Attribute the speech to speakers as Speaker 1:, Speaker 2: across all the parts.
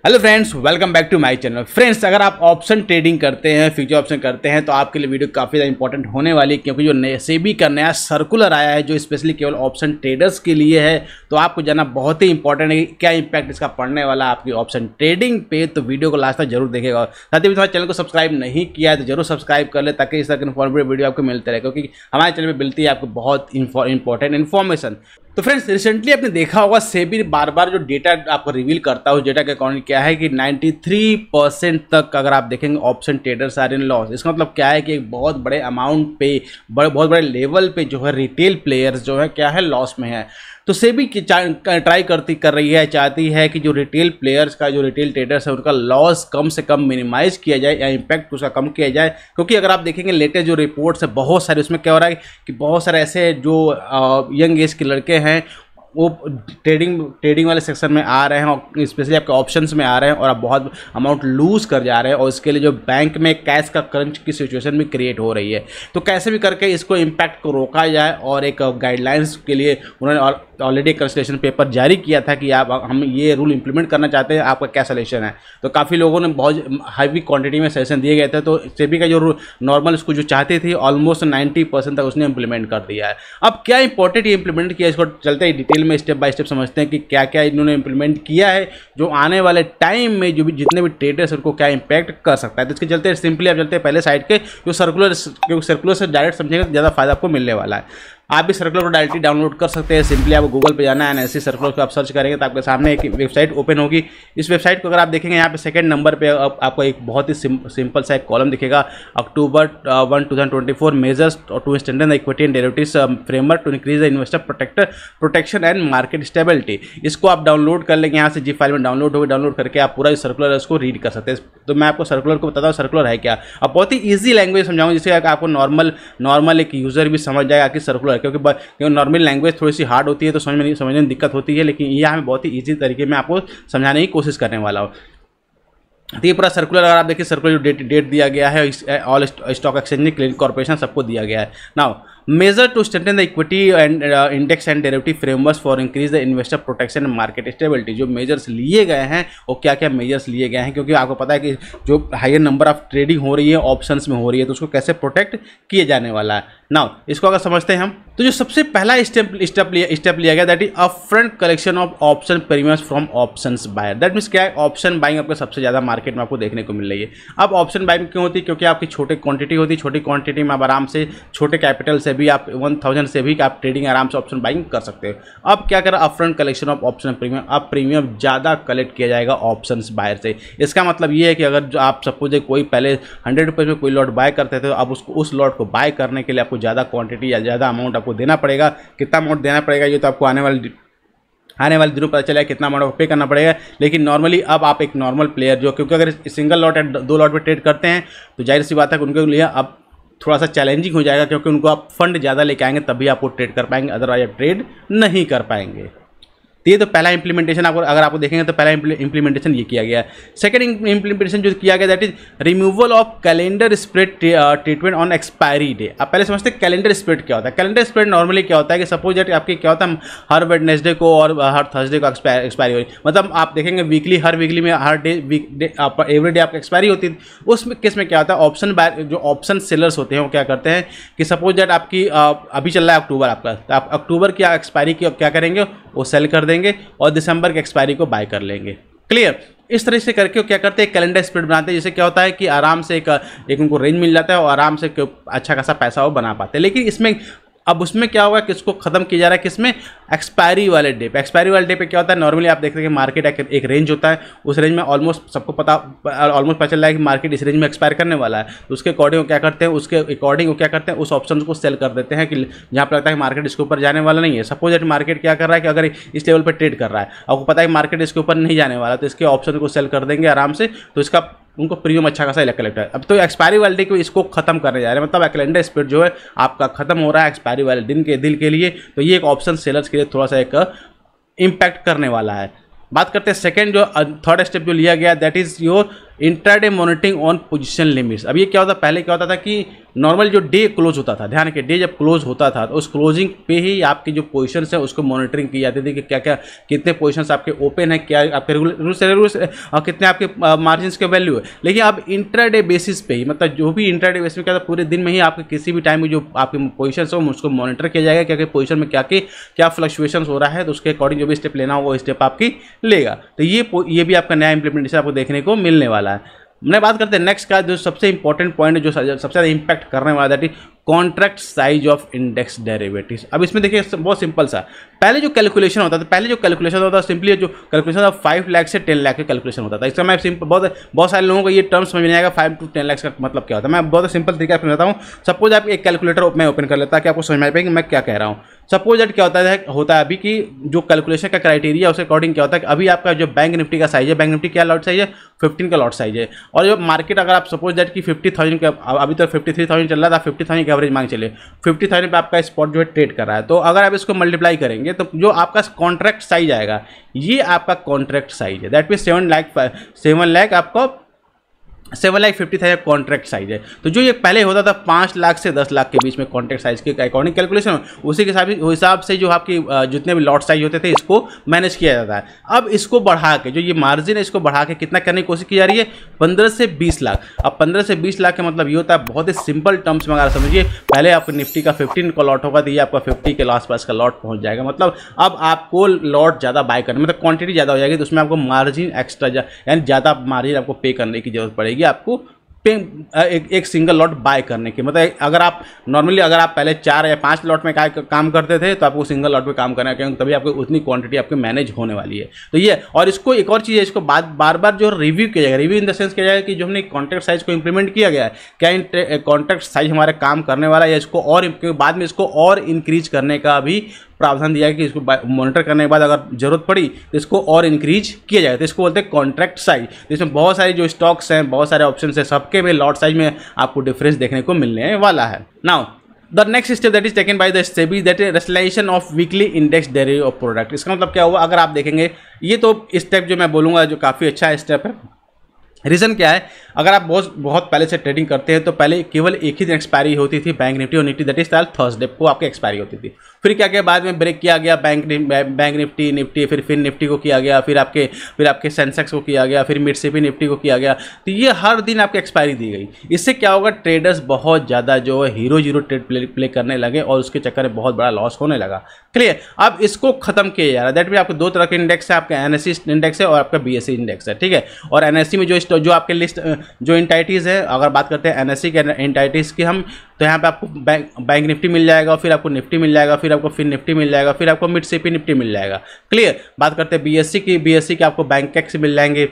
Speaker 1: Hello friends, welcome back to my channel. Friends, अगर आप option trading करते हैं, फ्यूचर ऑप्शन करते हैं, तो आपके लिए वीडियो काफ़ी ज़्यादा इंपॉर्टेंट होने वाली है, क्योंकि जो सेबी का नया सर्कुलर आया है जो स्पेशली केवल ऑप्शन ट्रेडर्स के लिए है, तो आपको जानना बहुत ही इंपॉर्टेंट है कि क्या इंपैक्ट इसका पड़ने वाला है आपकी ऑप्शन ट्रेडिंग पे। तो वीडियो को लास्ट तक जरूर देखेगा। साथ ही हमारे चैनल को सब्सक्राइब नहीं किया है तो जरूर सब्सक्राइब कर ले, ताकि इस तरह की इन्फॉर्मेटिव वीडियो आपको मिलते रहे, क्योंकि हमारे चैनल पर मिलती है आपको बहुत इंपॉर्टेंट इन्फॉर्मेशन। तो फ्रेंड्स, रिसेंटली आपने देखा होगा सेबी बार बार जो डेटा आपको रिवील करता है उस डेटा के अकॉर्डिंग क्या है कि 93% तक अगर आप देखेंगे option traders are in loss. इसका मतलब क्या है कि एक बहुत बड़े अमाउंट पे बहुत बड़े लेवल पे जो है रिटेल प्लेयर्स जो है क्या है लॉस में है। तो सेबी ट्राई कर रही है, चाहती है कि जो रिटेल प्लेयर्स का जो रिटेल ट्रेडर्स है उनका लॉस कम से कम मिनिमाइज किया जाए या इम्पैक्ट उसका कम किया जाए। क्योंकि अगर आप देखेंगे लेटेस्ट जो रिपोर्ट्स है बहुत सारे, उसमें क्या हो रहा है कि बहुत सारे ऐसे जो यंग एज के लड़के हैं वो ट्रेडिंग वाले सेक्शन में आ रहे हैं और स्पेशली आपके ऑप्शंस में आ रहे हैं और आप बहुत अमाउंट लूज़ कर जा रहे हैं, और इसके लिए जो बैंक में कैश का क्रंच की सिचुएशन भी क्रिएट हो रही है। तो कैसे भी करके इसको इम्पैक्ट को रोका जाए, और एक गाइडलाइंस के लिए उन्होंने ऑलरेडी कंसल्टेशन पेपर जारी किया था कि आप हम ये रूल इंप्लीमेंट करना चाहते हैं, आपका क्या सजेशन है। तो काफ़ी लोगों ने बहुत हैवी क्वांटिटी में सजेशन दिए गए थे। तो सेबी का जो नॉर्मल उसको जो चाहती थी ऑलमोस्ट 90% तक उसने इंप्लीमेंट कर दिया है। अब क्या इंपॉर्टेंट ये इंप्लीमेंट किया, इसको चलते ही डिटेल में स्टेप बाय स्टेप समझते हैं कि क्या क्या इन्होंने इंप्लीमेंट किया है जो आने वाले टाइम में जो भी जितने भी ट्रेडर्स उनको क्या इंपैक्ट कर सकता है। तो इसके चलते सिंपली आप चलते हैं पहले साइड के जो सर्कुलर से डायरेक्ट समझेंगे तो ज़्यादा फायदा आपको मिलने वाला है। आप भी सर्कुलर को डायरेक्टली डाउनलोड कर सकते हैं। सिंपली आपको गूगल पे जाना है, एनएससी सर्कुलर को आप सर्च करेंगे तो आपके सामने एक वेबसाइट ओपन होगी। इस वेबसाइट को अगर आप देखेंगे यहाँ पे सेकंड नंबर पे आपको एक बहुत ही सिंपल सा एक कॉलम दिखेगा, October 1, 2024 measures to strengthen the equity and derivatives framework to increase the investor protection and market stability. इसको आप डाउनलोड कर लेंगे, यहाँ से जी फाइल में डाउनलोड होगी। डाउनलोड करके आप पूरा सर्कुलर इसको रीड कर सकते हैं। तो मैं आपको सर्कुलर को बताता हूँ सर्कुलर है क्या। अब बहुत ही ईजी लैंग्वेज समझाऊंगा जिससे आपको नॉर्मल एक यूजर भी समझ जाएगा कि सर्कुलर है, क्योंकि नॉर्मल लैंग्वेज थोड़ी सी हार्ड होती है तो समझने में दिक्कत होती है, लेकिन यहाँ मैं बहुत ही इजी तरीके में आपको समझाने की कोशिश करने वाला हूँ। तो ये पूरा सर्कुलर अगर आप देखिए, सर्कुलर जो डेट दिया गया है all stock exchange clearing corporation सबको दिया गया है। Now measure to strengthen the equity and index and derivative frameworks for increase the investor protection and market stability. जो मेजर्स लिए गए हैं वो क्या क्या मेजर्स लिए गए हैं, क्योंकि आपको पता है कि जो हायर नंबर ऑफ ट्रेडिंग हो रही है ऑप्शंस में हो रही है तो उसको कैसे प्रोटेक्ट किए जाने वाला है। नाउ इसको अगर समझते हैं हम, तो जो सबसे पहला स्टेप लिया गया that is upfront collection of option premiums from options buyer. That means क्या है, ऑप्शन बाइंग आपको सबसे ज़्यादा मार्केट में आपको देखने को मिल रही है। अब ऑप्शन बाइंग क्यों होती है, क्योंकि आपकी छोटी क्वांटिटी होती है, छोटी क्वांटिटी में आप आराम से छोटे कैपिटल से भी आप 1000 से भी आप ट्रेडिंग आराम से ऑप्शन बाइंग कर सकते हो। अब क्या करें, upfront collection of option premium. अब प्रीमियम ज़्यादा कलेक्ट किया जाएगा ऑप्शंस बायर से। इसका मतलब ये है कि अगर आप सपोज कोई पहले 100 रुपये में कोई लॉट बाय करते थे तो अब उसको उस लॉट को बाय करने के लिए आपको ज़्यादा क्वांटिटी या ज़्यादा अमाउंट आपको देना पड़ेगा। कितना अमाउंट देना पड़ेगा ये तो आपको आने वाले दिनों पता चलेगा कितना अमाउंट पे करना पड़ेगा। लेकिन नॉर्मली अब आप एक नॉर्मल प्लेयर जो, क्योंकि अगर सिंगल लॉट या 2 लॉट पे ट्रेड करते हैं तो जाहिर सी बात है कि उनके लिए अब थोड़ा सा चैलेंजिंग हो जाएगा, क्योंकि उनको आप फंड ज़्यादा लेके आएंगे तभी आप वो ट्रेड कर पाएंगे, अदरवाइज आप ट्रेड नहीं कर पाएंगे। तो ये तो पहला इंप्लीमेंटेशन आपको अगर आपको देखेंगे तो पहला इंप्लीमेंटेशन ये किया गया है। सेकंड इंप्लीमेंटेशन जो किया गया that is removal of calendar spread treatment on expiry day. आप पहले समझते हैं कैलेंडर स्प्रेड क्या होता है। कैलेंडर स्प्रेड नॉर्मली क्या होता है कि सपोज दैट आपकी क्या होता है, हर वेडनेसडे को और हर थर्सडे को एक्सपायरी हुई, मतलब आप देखेंगे वीकली हर वीकली में हर डे एवरी डे आपकी एक्सपायरी होती है। उसमें केस में क्या होता है, ऑप्शन बायर जो ऑप्शन सेलर्स होते हैं वो क्या करते हैं कि सपोज दैट आपकी अभी चल रहा है अक्टूबर आपका, तो आप अक्टूबर की एक्सपायरी की क्या करेंगे, वो सेल कर देंगे और दिसंबर के एक्सपायरी को बाय कर लेंगे। क्लियर। इस तरह से करके क्या करते हैं, कैलेंडर स्प्रेड बनाते हैं, जिससे क्या होता है कि आराम से एक उनको रेंज मिल जाता है और आराम से अच्छा खासा पैसा वो बना पाते हैं। लेकिन इसमें अब उसमें क्या होगा कि इसको खत्म किया जा रहा है, किसमें, एक्सपायरी वाले डे पे। एक्सपायरी वाले डे पे क्या होता है, नॉर्मली आप देखते हैं कि मार्केट एक रेंज होता है, उस रेंज में ऑलमोस्ट सबको पता चल रहा है कि मार्केट इस रेंज में एक्सपायर करने वाला है। तो उसके अकॉर्डिंग क्या करते हैं, उस ऑप्शन को सेल कर देते हैं कि जहाँ पर लगता है कि मार्केट इसके ऊपर जाने वाला नहीं है। सपोज दैट मार्केट क्या कर रहा है कि अगर इस लेवल पर ट्रेड कर रहा है, आपको पता है कि मार्केट इसके ऊपर नहीं जाने वाला, तो इसके ऑप्शन को सेल कर देंगे आराम से, तो इसका उनको प्रीमियम अच्छा खासा कलेक्ट है। अब तो एक्सपायरी वाले डे को इसको खत्म करने जा रहे हैं, मतलब कैलेंडर स्प्रेड जो है आपका खत्म हो रहा है एक्सपायरी वाले दिन के लिए। तो ये एक ऑप्शन सेलर्स के लिए थोड़ा सा एक इम्पैक्ट करने वाला है। बात करते हैं सेकंड जो थर्ड स्टेप जो लिया गया that is your intraday monitoring on position limits. अब ये क्या होता, पहले क्या होता था कि नॉर्मल जो डे क्लोज होता था, ध्यान रखिए, डे जब क्लोज होता था तो उस क्लोजिंग पे ही आपकी जो पोजीशंस है उसको मॉनिटरिंग की जाती थी कि क्या क्या कितने पोजीशंस आपके ओपन है, क्या आपके रूल्स और कितने आपके मार्जिन के वैल्यू है। लेकिन अब इंट्राडे बेसिस पे ही, मतलब जो भी इंट्राडे बेसिस में क्या था, पूरे दिन में ही आपके किसी भी टाइम में जो आपकी पोजीशन है उसको मॉनिटर किया जाएगा, क्या क्या पोजीशन में क्या फ्लक्चुएशन हो रहा है, तो उसके अकॉर्डिंग जो भी स्टेप लेना हो वो स्टेप आपकी लेगा। तो ये भी आपका नया इंप्लीमेंटेशन आपको देखने को मिलने वाला है। मैं बात करते हैं नेक्स्ट का, जो सबसे इंपॉर्टेंट पॉइंट है, जो सबसे ज़्यादा इंपैक्ट करने वाला that is contract size of index derivatives. अब इसमें देखिए बहुत सिंपल सा, पहले जो कैलकुलेशन होता था सिंपली जो कैलकुलेशन था 5 लाख से 10 लाख का कैलकुलेशन होता था। इसका मैं सिंपल बहुत सारे लोगों को ये टर्म समझ नहीं आएगा 5 to 10 लाख का मतलब क्या होता है। मैं बहुत सिंपल तरीका से समझाता हूँ। सपोज आप एक कैलकुलेटर मैं ओपन कर लेता कि आपको समझ में आ पाएगी मैं क्या कह रहा हूँ। सपोज दैट क्या होता है अभी कि जो कैलकुलेशन का क्राइटेरिया उसके अकॉर्डिंग क्या होता है कि अभी आपका जो बैंक निफ्टी का साइज है, बैंक निफ्टी क्या लॉट साइज है, 15 का लॉट साइज है, और जो मार्केट अगर आप सपोज दैट कि 50,000 का, अभी तो 53,000 चल रहा था, 50,000 का एवरेज मांग चले, 50,000 पे आपका स्पॉट जो है ट्रेड कर रहा है, तो अगर आप इसको मल्टीप्लाई करेंगे तो जो आपका कॉन्ट्रैक्ट साइज आएगा ये आपका कॉन्ट्रैक्ट साइज है। दैट मीन 7 लाख आपको 7,50,000 कॉन्ट्रैक्ट साइज है। तो जो ये पहले होता था 5 लाख से 10 लाख के बीच में कॉन्ट्रैक्ट साइज के अकॉर्डिंग कैलकुलेशन, उसी के हिसाब से जो आपकी जितने भी लॉट साइज होते थे इसको मैनेज किया जाता है। अब इसको बढ़ा के जो ये मार्जिन है इसको बढ़ा के कितना करने की कोशिश की जा रही है, 15 से 20 लाख। अब 15 से 20 लाख का मतलब ये होता है, बहुत ही सिंपल टर्म्स में अगर समझिए, पहले आपको निफ्टी का 15 का लॉट होगा तो ये आपका 50 के आसपास का लॉट पहुंच जाएगा। मतलब अब आपको लॉट ज़्यादा बाय करना, मतलब क्वांटिटी ज़्यादा हो जाएगी, तो उसमें आपको मार्जिन एक्स्ट्रा यानी ज़्यादा मार्जिन आपको पे करने की जरूरत पड़ेगी आपको एक सिंगल लॉट बाय करने की। मतलब अगर आप नॉर्मली अगर आप पहले 4 या 5 लॉट में काम करते थे तो आपको सिंगल लॉट पे काम करना है, क्योंकि तभी आपको उतनी क्वांटिटी आपके मैनेज होने वाली है। तो ये, और इसको एक और चीज़ है, इसको बार बार जो रिव्यू किया जाएगा, रिव्यू इन द सेंस किया जाएगा कि जो हमने कॉन्ट्रैक्ट साइज को इंप्लीमेंट किया गया है, क्या कॉन्ट्रैक्ट साइज हमारा काम करने वाला है, या इसको और बाद में इसको और इंक्रीज करने का भी प्रावधान दिया है कि इसको मॉनिटर करने के बाद अगर जरूरत पड़ी तो इसको और इंक्रीज किया जाए। तो इसको बोलते हैं कॉन्ट्रैक्ट साइज। इसमें बहुत सारी जो स्टॉक्स हैं, बहुत सारे ऑप्शंस हैं, सबके में लॉट साइज में आपको डिफरेंस देखने को मिलने वाला है। Now the next step that is taken by the SEBI, that is regulation of weekly index derivative of product. इसका मतलब क्या हुआ, अगर आप देखेंगे ये तो स्टेप जो मैं बोलूँगा जो काफ़ी अच्छा स्टेप है। रीज़न क्या है, अगर आप बहुत पहले से ट्रेडिंग करते हैं तो पहले केवल एक ही दिन एक्सपायरी होती थी बैंक निफ्टी और निफ्टी, दैट इज थर्सडे को आपकी एक्सपायरी होती थी। फिर क्या क्या बाद में ब्रेक किया गया, बैंक निफ्टी फिर निफ्टी को किया गया, फिर आपके सेंसेक्स को किया गया, फिर मिडसिपी निफ्टी को किया गया। तो ये हर दिन आपकी एक्सपायरी दी गई। इससे क्या होगा, ट्रेडर्स बहुत ज़्यादा जो है हीरो ट्रेड प्ले करने लगे और उसके चक्कर में बहुत बड़ा लॉस होने लगा। क्लियर। अब इसको खत्म किया जा रहा है। दैट मीन आपको 2 तरह के इंडेक्स है, आपका एनएससी इंडेक्स है और आपका बीएसई इंडेक्स है, ठीक है। और एनएससी में जो आपके लिस्ट जो एंटाइटीज़ है, अगर बात करते हैं एनएससी के एंटाइटीज़ की हम, तो यहाँ पे आपको बैंक निफ्टी मिल जाएगा, फिर आपको निफ्टी मिल जाएगा, फिर आपको फिर निफ्टी मिल जाएगा, फिर आपको मिडसिपी निफ्टी मिल जाएगा। क्लियर। बात करते हैं बीएससी की आपको बैंकेक्स मिल जाएंगे,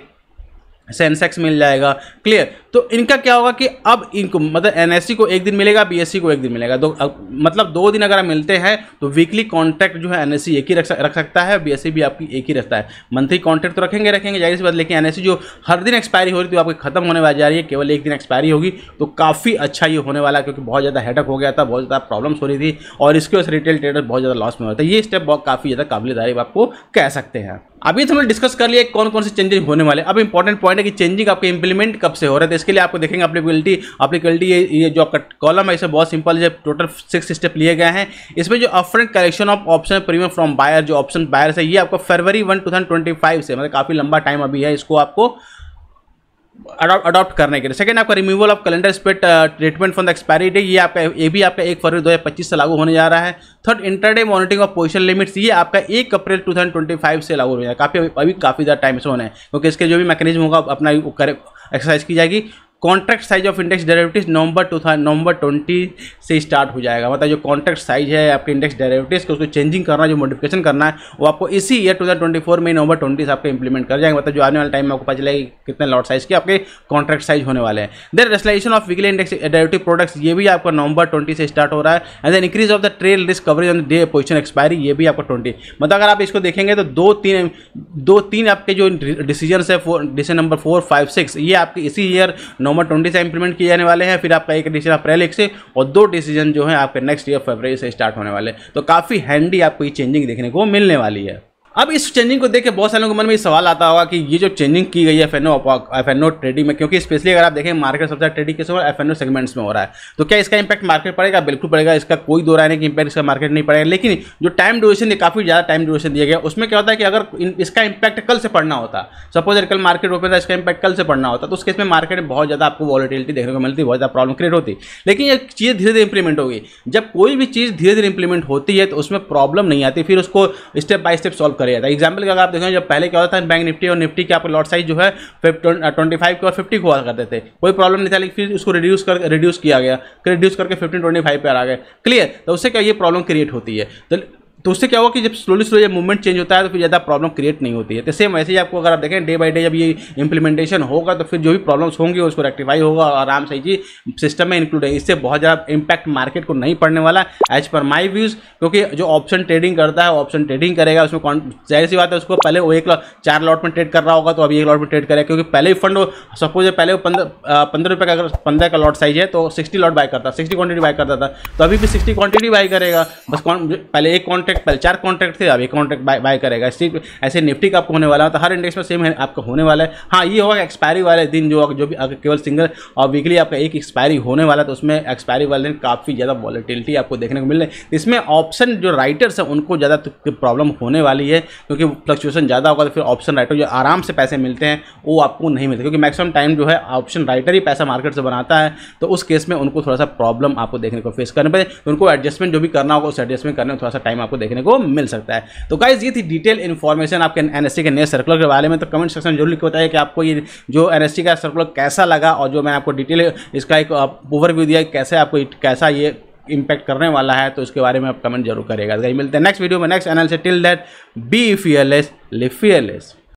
Speaker 1: सेंसेक्स मिल जाएगा। क्लियर। तो इनका क्या होगा कि अब इनको मतलब एनएससी को एक दिन मिलेगा, बीएससी को एक दिन मिलेगा, मतलब 2 दिन अगर मिलते हैं तो वीकली कॉन्ट्रैक्ट जो है एनएससी एक ही रख सकता है, बीएससी भी आपकी एक ही रखता है। मंथली कॉन्ट्रैक्ट तो रखेंगे जाहिर सी बात, लेकिन एनएससी जो हर दिन एक्सपायरी हो रही थी आपकी खत्म होने वाली जा रही है, केवल एक दिन एक्सपायरी होगी। तो काफ़ी अच्छा ये होने वाला है, क्योंकि बहुत ज़्यादा हेडक हो गया था, बहुत ज़्यादा प्रॉब्लम्स हो रही थी और इसके वजह से रिटेल ट्रेडर बहुत ज़्यादा लॉस में हो रहा था। ये स्टेप बहुत काफ़ी ज़्यादा काबिल तारीफ आपको कह सकते हैं। अभी तो हमने डिस्कस कर लिया कौन कौन से चेंजेस होने वाले। अब इंपॉर्टेंट पॉइंट है कि चेंजिंग आपके इंप्लीमेंट कब से हो रहा है। तो इसके लिए आपको देखेंगे एप्लीकेबिलिटी ये जो आपका कॉलम है इसे बहुत सिंपल है, टोटल 6 स्टेप लिए गए हैं। इसमें जो upfront collection of option premium from buyer, जो ऑप्शन बायर है, ये आपको फरवरी 1, 2025 से, मतलब काफ़ी लंबा टाइम अभी है इसको आपको अडॉप्ट करने के लिए। सेकंड आपका removal of calendar split treatment from the expiry day, ये भी आपका 1 फरवरी 2025 से लागू होने जा रहा है। Third intraday monitoring of position limits, ये आपका 1 अप्रैल 2025 से लागू हो जाएगा। काफ़ी ज़्यादा टाइम से होना है, क्योंकि इसके जो भी मैकेनिज्म होगा अपना एक्सरसाइज की जाएगी। Contract size of index derivatives नवंबर 20 से स्टार्ट हो जाएगा। मतलब जो कॉन्ट्रैक्ट साइज है आपके इंडेक्स डेरिवेटिव्स को, उसको चेंजिंग करना, जो मॉडिफिकेशन करना है, वो आपको इसी ईयर 2024 में नवंबर 20 से आपको इंप्लीमेंट कर जाएंगे। मतलब जो आने वाले टाइम में आपको पता चलेगा कितने लॉट साइज के आपके कॉन्ट्रैक्ट साइज होने वाले हैं। Then regulation of weekly index derivative products, ये भी आपका नवंबर 20 से स्टार्ट हो रहा है। And then increase of the tail risk coverage on day position expiry, ये भी आपको 20। मतलब अगर आप इसको देखेंगे तो दो तीन आपके जो डिसीजन है, डिसीजन नंबर 4, 5, 6, ये आपके इसी ईयर नवंबर 20 से इंप्लीमेंट किए जाने वाले हैं। फिर आपका एक डिसीजन अप्रैल 1 से और 2 डिसीजन जो है आपके नेक्स्ट ईयर फरवरी से स्टार्ट होने वाले हैं। तो काफ़ी हैंडी आपको ये चेंजिंग देखने को मिलने वाली है। अब इस चेंजिंग को देख के बहुत सारे लोगों के मन में ये सवाल आता होगा कि ये जो चेंजिंग की गई है एफएनओ ट्रेडिंग में, क्योंकि स्पेशली अगर आप देखें मार्केट सबसे ट्रेडिंग किस एफएनओ सेगमेंट्स में हो रहा है, तो क्या इसका इंपैक्ट मार्केट पड़ेगा? बिल्कुल पड़ेगा, इसका कोई दो राय नहीं कि इंपैक्ट इसका मार्केट नहीं पड़ेगा। लेकिन जो टाइम ड्यूरेशन है, काफी ज्यादा टाइम ड्यूरेशन दिया गया, उसमें क्या होता है कि अगर इसका इंपैक्ट कल से पड़ना होता, सपोज कल मार्केट ओपन था, इसका इंपैक्ट कल से पड़ना होता, तो उस केस में मार्केट में बहुत ज्यादा आपको वॉलेटिलिटी देखने को मिलती, बहुत ज्यादा प्रॉब्लम क्रिएट होती। लेकिन ये चीज़ धीरे धीरे इंप्लीमेंट होगी। जब कोई भी चीज़ धीरे धीरे इंप्लीमेंट होती है तो उसमें प्रॉब्लम नहीं आती, फिर उसको स्टेप बाय स्टेप सॉल्व किया जाता है। एग्जाम्पल का आप देखें, जब पहले क्या होता था, बैंक निफ्टी और निफ्टी के आपका लॉट साइज जो है 25 के और 50 को हुआ करते थे, कोई प्रॉब्लम नहीं था। लेकिन फिर उसको रिड्यूस किया गया, रिड्यूस करके 15-25 पे आ गए, क्लियर। तो उससे क्या ये प्रॉब्लम क्रिएट होती है। तो उससे क्या होगा कि जब स्लोली ये मूवमेंट चेंज होता है तो फिर ज़्यादा प्रॉब्लम क्रिएट नहीं होती है। तो सेम वैसे ही आपको अगर आप देखें डे बाय डे जब ये इंप्लीमेंटेशन होगा तो फिर जो भी प्रॉब्लम्स होंगी उसको रेक्टिफाई होगा और आराम से जी सिस्टम में इंक्लूड है। इससे बहुत ज़्यादा इंपैक्ट मार्केट को नहीं पड़ने वाला एज पर माई व्यूज़, क्योंकि जो ऑप्शन ट्रेडिंग करता है ऑप्शन ट्रेडिंग करेगा, उसमें जाहिर सी बात है उसको पहले वो 4 लॉट में ट्रेड कर रहा होगा तो अभी 1 लॉट में ट्रेड करेगा, क्योंकि पहले ही फंड सपोज पहले वो 15 रुपये का अगर 15 का लॉट साइज है तो 60 लॉट बाय करता, 60 क्वांटिटी बाय करता था, तो अभी भी 60 क्वांटिटी बाय करेगा। बस पहले एक कॉन्ट्रैक्ट, पहले 4 कॉन्ट्रैक्ट थे, अब एक कॉन्ट्रैक्ट बाय करेगा। ऐसे निफ्टी का आपको होने वाला है, तो हर इंडेक्स में सेम है आपका होने वाला है। हाँ ये होगा एक्सपायरी वाले दिन जो भी केवल सिंगल और वीकली आपका एक एक्सपायरी होने वाला है, तो उसमें एक्सपायरी वाले दिन काफ़ी ज़्यादा वॉलेटिलिटी आपको देखने को मिल रही है। इसमें ऑप्शन जो राइटर्स हैं उनको ज़्यादा प्रॉब्लम होने वाली है, क्योंकि फ्लक्चुएशन ज़्यादा होगा, तो फिर ऑप्शन राइटर जो आराम से पैसे मिलते हैं वो आपको नहीं मिलते, क्योंकि मैक्सिमम टाइम जो है ऑप्शन राइटर ही पैसा मार्केट से बनाता है। तो उस केस में उनको थोड़ा सा प्रॉब्लम आपको देखने को फेस करने पड़े, तो उनको एडजस्टमेंट जो भी करना होगा उस एडजस्टमेंट करने में थोड़ा सा टाइम आपको देखने को मिल सकता है। तो गाइस ये थी डिटेल इन्फॉर्मेशन आपके एनएससी के नए सर्कुलर के बारे में। तो कमेंट सेक्शन जरूर लिख के बताइए कि आपको ये जो एनएससी का सर्कुलर कैसा लगा, और जो मैं आपको डिटेल इसका एक ओवरव्यू दिया कैसे आपको कैसा ये इंपैक्ट करने वाला है, तो उसके बारे में आप कमेंट जरूर करेगा। मिलते हैं नेक्स्ट वीडियो में next analysis. Till that be fearless, live fearless.